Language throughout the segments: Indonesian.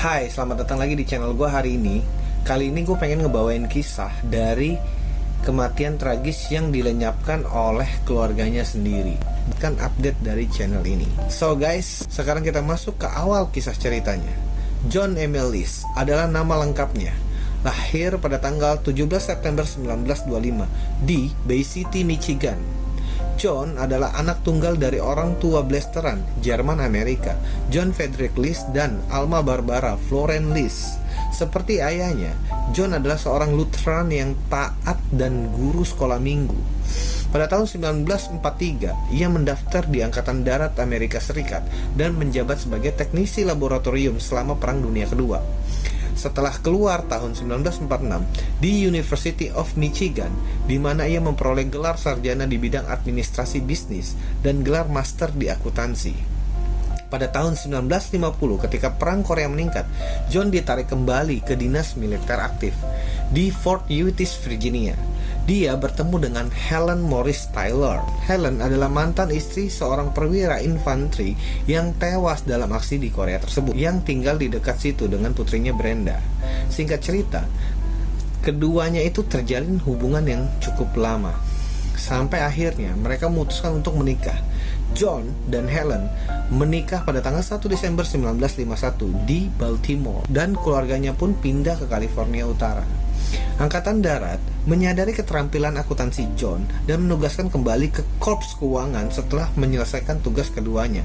Hai, selamat datang lagi di channel gue hari ini. Kali ini gue pengen ngebawain kisah dari kematian tragis yang dilenyapkan oleh keluarganya sendiri. Bukan update dari channel ini. So guys, sekarang kita masuk ke awal kisah ceritanya. John Emil Liss adalah nama lengkapnya. Lahir pada tanggal 17 September 1925 di Bay City, Michigan. John adalah anak tunggal dari orang tua blasteran Jerman Amerika, John Frederick Liss dan Alma Barbara Florence Liss. Seperti ayahnya, John adalah seorang Lutheran yang taat dan guru sekolah minggu. Pada tahun 1943, ia mendaftar di Angkatan Darat Amerika Serikat dan menjabat sebagai teknisi laboratorium selama Perang Dunia Kedua. Setelah keluar tahun 1946 di University of Michigan, di mana ia memperoleh gelar sarjana di bidang administrasi bisnis dan gelar master di akuntansi. Pada tahun 1950, ketika Perang Korea meningkat, John ditarik kembali ke dinas militer aktif di Fort Eustis, Virginia. Dia bertemu dengan Helen Morris Taylor. Helen adalah mantan istri seorang perwira infanteri yang tewas dalam aksi di Korea tersebut, yang tinggal di dekat situ dengan putrinya Brenda. Singkat cerita, keduanya itu terjalin hubungan yang cukup lama, sampai akhirnya mereka memutuskan untuk menikah. John dan Helen menikah pada tanggal 1 Desember 1951 di Baltimore, dan keluarganya pun pindah ke California Utara. Angkatan Darat menyadari keterampilan akuntansi John dan menugaskan kembali ke Korps Keuangan setelah menyelesaikan tugas keduanya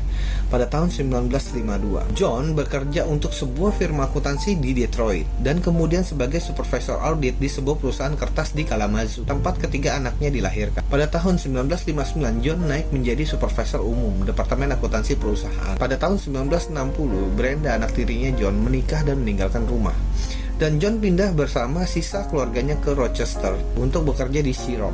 pada tahun 1952. John bekerja untuk sebuah firma akuntansi di Detroit dan kemudian sebagai supervisor audit di sebuah perusahaan kertas di Kalamazoo, tempat ketiga anaknya dilahirkan. Pada tahun 1959, John naik menjadi supervisor umum Departemen Akuntansi Perusahaan. Pada tahun 1960, Brenda, anak tirinya John, menikah dan meninggalkan rumah. Dan John pindah bersama sisa keluarganya ke Rochester untuk bekerja di Xerox.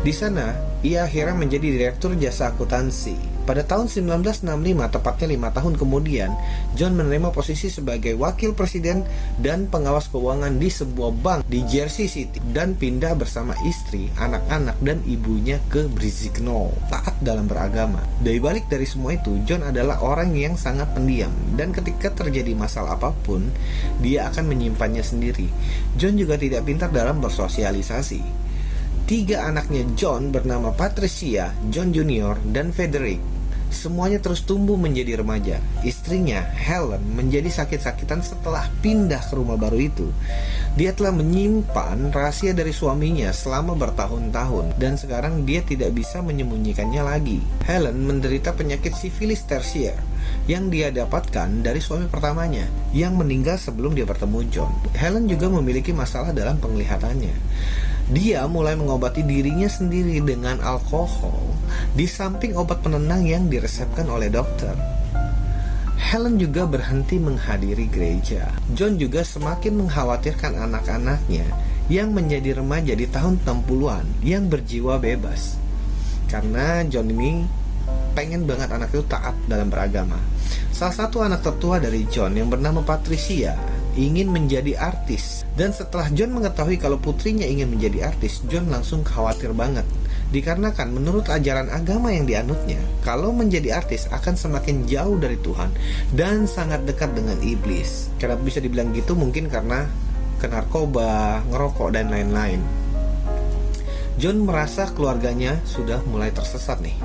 Di sana, ia akhirnya menjadi direktur jasa akuntansi. Pada tahun 1965, tepatnya 5 tahun kemudian, John menerima posisi sebagai wakil presiden dan pengawas keuangan di sebuah bank di Jersey City dan pindah bersama istri, anak-anak, dan ibunya ke Brizigno, taat dalam beragama. Dari balik dari semua itu, John adalah orang yang sangat pendiam dan ketika terjadi masalah apapun, dia akan menyimpannya sendiri. John juga tidak pintar dalam bersosialisasi. 3 anaknya John bernama Patricia, John Jr., dan Frederick. Semuanya terus tumbuh menjadi remaja. Istrinya, Helen, menjadi sakit-sakitan setelah pindah ke rumah baru itu. Dia telah menyimpan rahasia dari suaminya selama bertahun-tahun dan sekarang dia tidak bisa menyembunyikannya lagi. Helen menderita penyakit sifilis tersier yang dia dapatkan dari suami pertamanya yang meninggal sebelum dia bertemu John. Helen juga memiliki masalah dalam penglihatannya. Dia mulai mengobati dirinya sendiri dengan alkohol di samping obat penenang yang diresepkan oleh dokter. Helen juga berhenti menghadiri gereja. John juga semakin mengkhawatirkan anak-anaknya yang menjadi remaja di tahun 60-an yang berjiwa bebas. Karena John ini pengen banget anak itu taat dalam beragama. Salah satu anak tertua dari John yang bernama Patricia ingin menjadi artis. Dan setelah John mengetahui kalau putrinya ingin menjadi artis, John langsung khawatir banget. Dikarenakan menurut ajaran agama yang dianutnya, kalau menjadi artis akan semakin jauh dari Tuhan dan sangat dekat dengan iblis. Kenapa bisa dibilang gitu? Mungkin karena ke narkoba, ngerokok, dan lain-lain. John merasa keluarganya sudah mulai tersesat nih,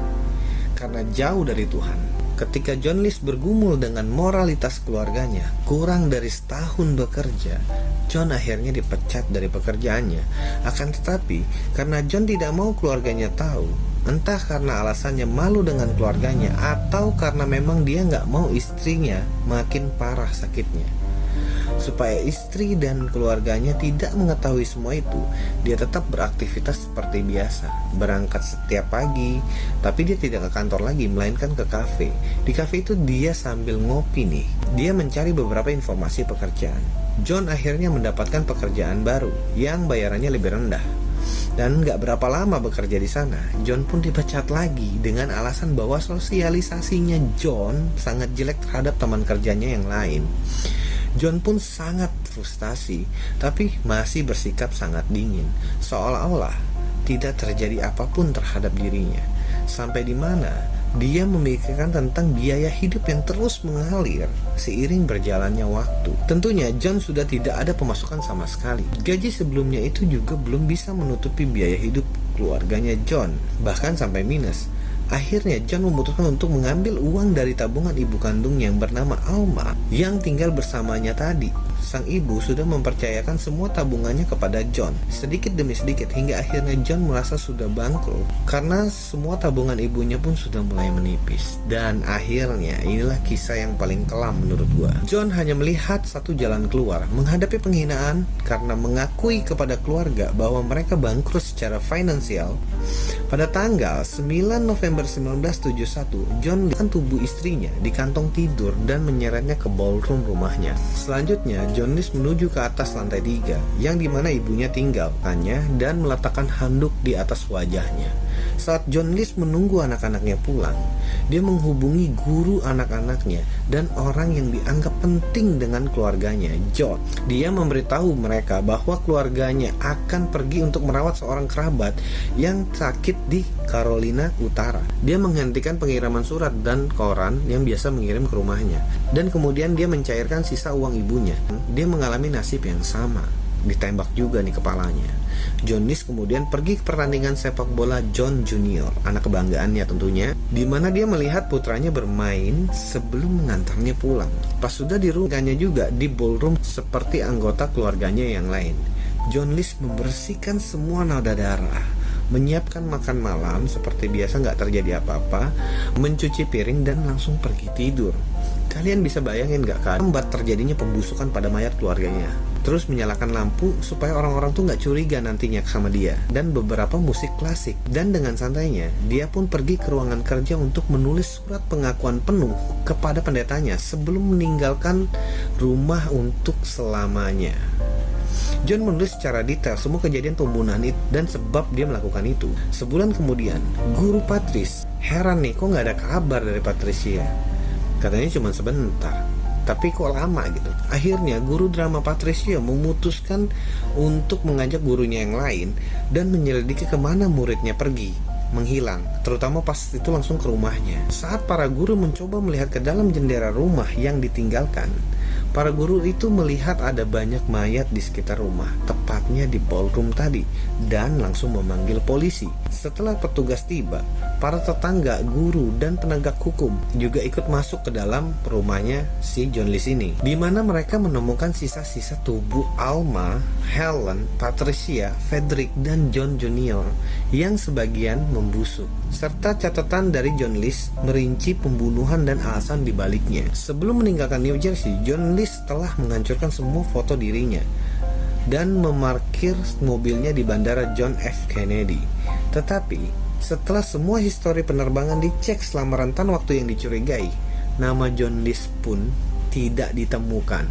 karena jauh dari Tuhan. Ketika John Liss bergumul dengan moralitas keluarganya, kurang dari setahun bekerja, John akhirnya dipecat dari pekerjaannya. Akan tetapi, karena John tidak mau keluarganya tahu, entah karena alasannya malu dengan keluarganya atau karena memang dia nggak mau istrinya makin parah sakitnya. Supaya istri dan keluarganya tidak mengetahui semua itu, dia tetap beraktivitas seperti biasa. Berangkat setiap pagi, tapi dia tidak ke kantor lagi, melainkan ke kafe. Di kafe itu dia sambil ngopi nih. Dia mencari beberapa informasi pekerjaan. John akhirnya mendapatkan pekerjaan baru yang bayarannya lebih rendah. Dan gak berapa lama bekerja di sana, John pun dipecat lagi dengan alasan bahwa sosialisasinya John sangat jelek terhadap teman kerjanya yang lain. John pun sangat frustasi, tapi masih bersikap sangat dingin, seolah-olah tidak terjadi apapun terhadap dirinya. Sampai di mana Dia memikirkan tentang biaya hidup yang terus mengalir seiring berjalannya waktu. Tentunya John sudah tidak ada pemasukan sama sekali. Gaji sebelumnya itu juga belum bisa menutupi biaya hidup keluarganya John, bahkan sampai minus. Akhirnya John memutuskan untuk mengambil uang dari tabungan ibu kandung yang bernama Alma yang tinggal bersamanya tadi. Sang ibu sudah mempercayakan semua tabungannya kepada John, sedikit demi sedikit, hingga akhirnya John merasa sudah bangkrut karena semua tabungan ibunya pun sudah mulai menipis. Dan akhirnya inilah kisah yang paling kelam menurut gua. John hanya melihat satu jalan keluar, menghadapi penghinaan karena mengakui kepada keluarga bahwa mereka bangkrut secara finansial. Pada tanggal 9 November 1971, John melihat tubuh istrinya di kantong tidur dan menyeretnya ke ballroom rumahnya. Selanjutnya John List menuju ke atas lantai 3 yang dimana ibunya tinggal, dan meletakkan handuk di atas wajahnya. Saat John List menunggu anak-anaknya pulang, dia menghubungi guru anak-anaknya dan orang yang dianggap penting dengan keluarganya, John. Dia memberitahu mereka bahwa keluarganya akan pergi untuk merawat seorang kerabat yang sakit di Carolina Utara. Dia menghentikan pengiriman surat dan koran yang biasa mengirim ke rumahnya, dan kemudian dia mencairkan sisa uang ibunya. Dia mengalami nasib yang sama, ditembak juga nih kepalanya. John List kemudian pergi ke pertandingan sepak bola John Junior, anak kebanggaannya tentunya, di mana dia melihat putranya bermain sebelum mengantarnya pulang. Pas sudah di rumahnya juga di ballroom seperti anggota keluarganya yang lain, John List membersihkan semua noda darah, menyiapkan makan malam seperti biasa, nggak terjadi apa-apa, mencuci piring dan langsung pergi tidur. Kalian bisa bayangin nggak kan membuat terjadinya pembusukan pada mayat keluarganya. Terus menyalakan lampu supaya orang-orang tuh nggak curiga nantinya sama dia, dan beberapa musik klasik. Dan dengan santainya dia pun pergi ke ruangan kerja untuk menulis surat pengakuan penuh kepada pendetanya sebelum meninggalkan rumah untuk selamanya. John menulis secara detail semua kejadian pembunuhan itu dan sebab dia melakukan itu. Sebulan kemudian, guru Patrice heran nih, kok nggak ada kabar dari Patricia. Katanya cuma sebentar, tapi kok lama gitu. Akhirnya guru drama Patricia memutuskan untuk mengajak gurunya yang lain dan menyelidiki kemana muridnya pergi, menghilang, terutama pas itu langsung ke rumahnya. Saat para guru mencoba melihat ke dalam jendela rumah yang ditinggalkan, para guru itu melihat ada banyak mayat di sekitar rumah, tepatnya di ballroom tadi, dan langsung memanggil polisi. Setelah petugas tiba, para tetangga, guru, dan penegak hukum juga ikut masuk ke dalam rumahnya si John List ini, di mana mereka menemukan sisa-sisa tubuh Alma, Helen, Patricia, Frederick, dan John Junior yang sebagian membusuk, serta catatan dari John List merinci pembunuhan dan alasan dibaliknya. Sebelum meninggalkan New Jersey, John List telah menghancurkan semua foto dirinya dan memarkir mobilnya di bandara John F. Kennedy. Tetapi setelah semua histori penerbangan dicek selama rentan waktu yang dicurigai, nama John List pun tidak ditemukan.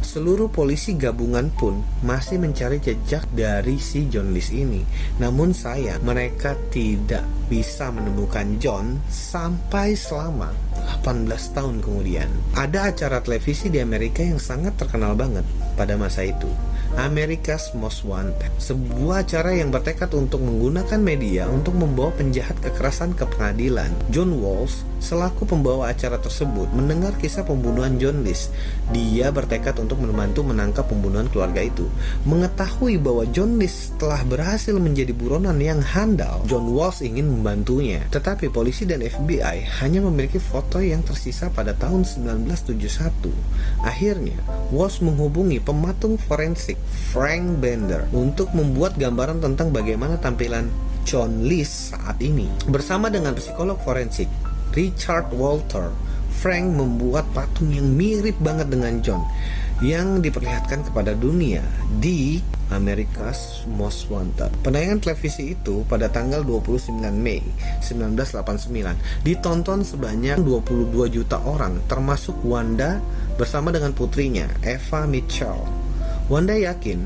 Seluruh polisi gabungan pun masih mencari jejak dari si John List ini. Namun sayang, mereka tidak bisa menemukan John sampai selama 18 tahun kemudian. Ada acara televisi di Amerika yang sangat terkenal banget pada masa itu, America's Most Wanted, sebuah acara yang bertekad untuk menggunakan media untuk membawa penjahat kekerasan ke pengadilan. John Walsh selaku pembawa acara tersebut mendengar kisah pembunuhan John List. Dia bertekad untuk membantu menangkap pembunuhan keluarga itu. Mengetahui bahwa John List telah berhasil menjadi buronan yang handal, John Walsh ingin membantunya. Tetapi polisi dan FBI hanya memiliki foto yang tersisa pada tahun 1971. Akhirnya, Walsh menghubungi pematung forensik Frank Bender untuk membuat gambaran tentang bagaimana tampilan John List saat ini. Bersama dengan psikolog forensik Richard Walter, Frank membuat patung yang mirip banget dengan John yang diperlihatkan kepada dunia di America's Most Wanted. Penayangan televisi itu pada tanggal 29 Mei 1989 ditonton sebanyak 22 juta orang, termasuk Wanda bersama dengan putrinya Eva Mitchell. Wanda yakin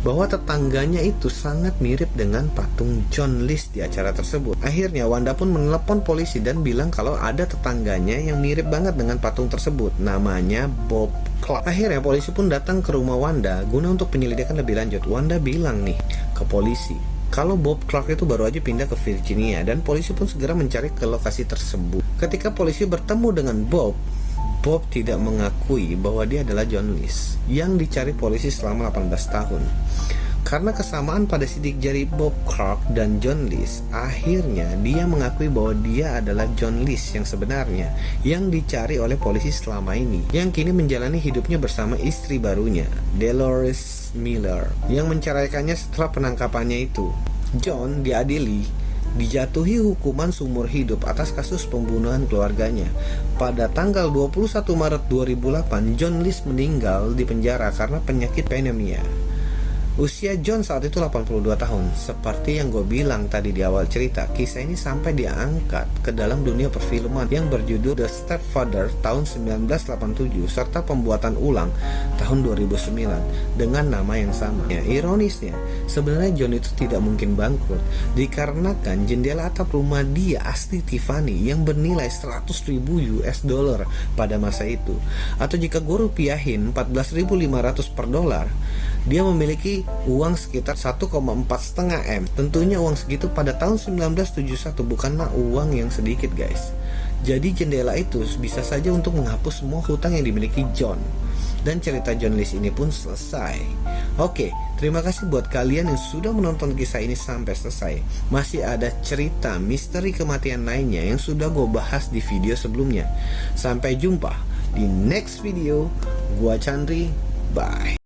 bahwa tetangganya itu sangat mirip dengan patung John List di acara tersebut. Akhirnya Wanda pun menelepon polisi dan bilang kalau ada tetangganya yang mirip banget dengan patung tersebut, namanya Bob Clark. Akhirnya polisi pun datang ke rumah Wanda guna untuk penyelidikan lebih lanjut. Wanda bilang nih ke polisi kalau Bob Clark itu baru aja pindah ke Virginia, dan polisi pun segera mencari ke lokasi tersebut. Ketika polisi bertemu dengan Bob tidak mengakui bahwa dia adalah John List yang dicari polisi selama 18 tahun. Karena kesamaan pada sidik jari Bob Clark dan John List, akhirnya dia mengakui bahwa dia adalah John List yang sebenarnya, yang dicari oleh polisi selama ini, yang kini menjalani hidupnya bersama istri barunya, Dolores Miller, yang menceraikannya setelah penangkapannya itu. John diadili, dijatuhi hukuman seumur hidup atas kasus pembunuhan keluarganya. Pada tanggal 21 Maret 2008, John List meninggal di penjara karena penyakit pneumonia. Usia John saat itu 82 tahun. Seperti yang gue bilang tadi di awal cerita, kisah ini sampai diangkat ke dalam dunia perfilman yang berjudul The Stepfather tahun 1987 serta pembuatan ulang tahun 2009 dengan nama yang sama. Ironisnya, sebenarnya John itu tidak mungkin bangkrut dikarenakan jendela atap rumah dia asli Tiffany yang bernilai 100.000 US dollar pada masa itu. Atau jika gue rupiahin 14.500 per dolar, dia memiliki uang sekitar 1,4 M. Tentunya uang segitu pada tahun 1971 bukanlah uang yang sedikit, guys. Jadi jendela itu bisa saja untuk menghapus semua hutang yang dimiliki John. Dan cerita John List ini pun selesai. Oke, terima kasih buat kalian yang sudah menonton kisah ini sampai selesai. Masih ada cerita misteri kematian lainnya yang sudah gue bahas di video sebelumnya. Sampai jumpa di next video. Gua Chandri, bye.